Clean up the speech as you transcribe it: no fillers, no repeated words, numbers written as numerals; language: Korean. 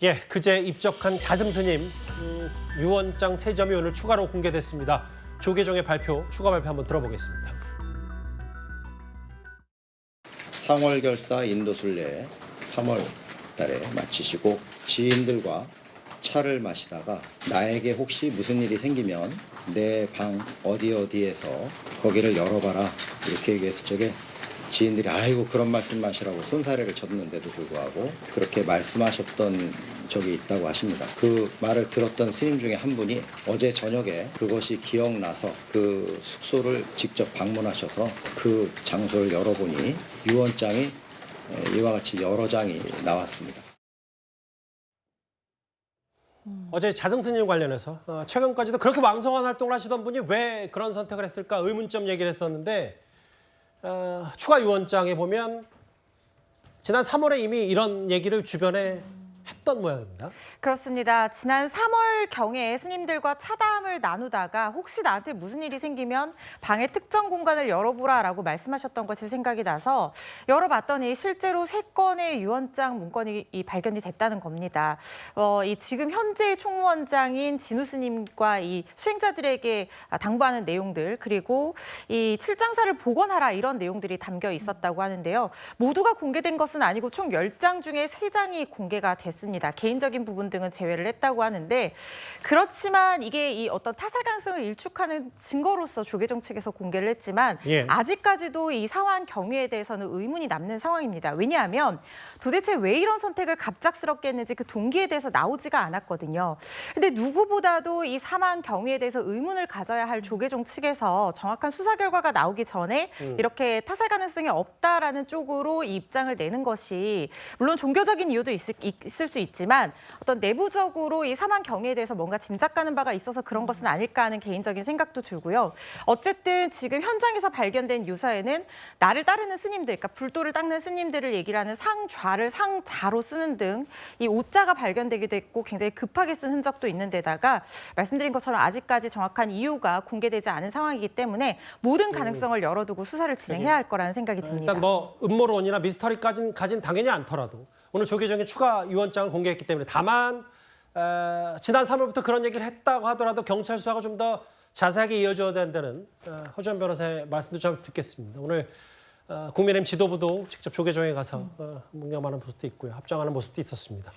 예, 그제 입적한 자승 스님 유언장 3점이 오늘 추가로 공개됐습니다. 조계종의 발표, 추가 발표 한번 들어보겠습니다. 상월결사 인도순례 3월 달에 마치시고 지인들과 차를 마시다가 나에게 혹시 무슨 일이 생기면 내 방 어디에서 거기를 열어봐라 이렇게 얘기했을 적에 지인들이 아이고 그런 말씀 마시라고 손사래를 쳤는데도 불구하고 그렇게 말씀하셨던 적이 있다고 하십니다. 그 말을 들었던 스님 중에 한 분이 어제 저녁에 그것이 기억나서 그 숙소를 직접 방문하셔서 그 장소를 열어보니 유언장이 이와 같이 여러 장이 나왔습니다. 어제 자승 스님 관련해서 최근까지도 그렇게 왕성한 활동을 하시던 분이 왜 그런 선택을 했을까 의문점 얘기를 했었는데 추가 유언장에 보면 지난 3월에 이미 이런 얘기를 주변에 했던 모양입니다. 그렇습니다. 지난 3월경에 스님들과 차담을 나누다가 혹시 나한테 무슨 일이 생기면 방의 특정 공간을 열어보라라고 말씀하셨던 것이 생각이 나서 열어봤더니 실제로 3건의 유언장 문건이 발견이 됐다는 겁니다. 이 지금 현재 충무원장인 진우 스님과 이 수행자들에게 당부하는 내용들 그리고 이 칠장사를 복원하라 이런 내용들이 담겨 있었다고 하는데요. 모두가 공개된 것은 아니고 총 10장 중에 3장이 공개가 됐습니다. 개인적인 부분 등은 제외를 했다고 하는데 그렇지만 이게 이 어떤 타살 가능성을 일축하는 증거로서 조계종 측에서 공개를 했지만 아직까지도 이 상황 경위에 대해서는 의문이 남는 상황입니다. 왜냐하면 도대체 왜 이런 선택을 갑작스럽게 했는지 그 동기에 대해서 나오지가 않았거든요. 근데 누구보다도 이 사망 경위에 대해서 의문을 가져야 할 조계종 측에서 정확한 수사 결과가 나오기 전에 이렇게 타살 가능성이 없다라는 쪽으로 이 입장을 내는 것이 물론 종교적인 이유도 있을 수 있지만 어떤 내부적으로 이 사망 경위에 대해서 뭔가 짐작가는 바가 있어서 그런 것은 아닐까 하는 개인적인 생각도 들고요. 어쨌든 지금 현장에서 발견된 유서에는 나를 따르는 스님들, 그러니까 불도를 닦는 스님들을 얘기를 하는 상좌를 상자로 쓰는 등 이 오자가 발견되기도 했고 굉장히 급하게 쓴 흔적도 있는 데다가 말씀드린 것처럼 아직까지 정확한 이유가 공개되지 않은 상황이기 때문에 모든 가능성을 열어두고 수사를 진행해야 할 거라는 생각이 듭니다. 일단 뭐 음모론이나 미스터리까지는 가진 당연히 않더라도 오늘 조계종의 추가 유언장을 공개했기 때문에 다만 지난 3월부터 그런 얘기를 했다고 하더라도 경찰 수사가 좀 더 자세하게 이어져야 된다는 허주연 변호사의 말씀도 좀 듣겠습니다. 오늘 국민의힘 지도부도 직접 조계종에 가서 묵념하는 모습도 있고요. 합정하는 모습도 있었습니다.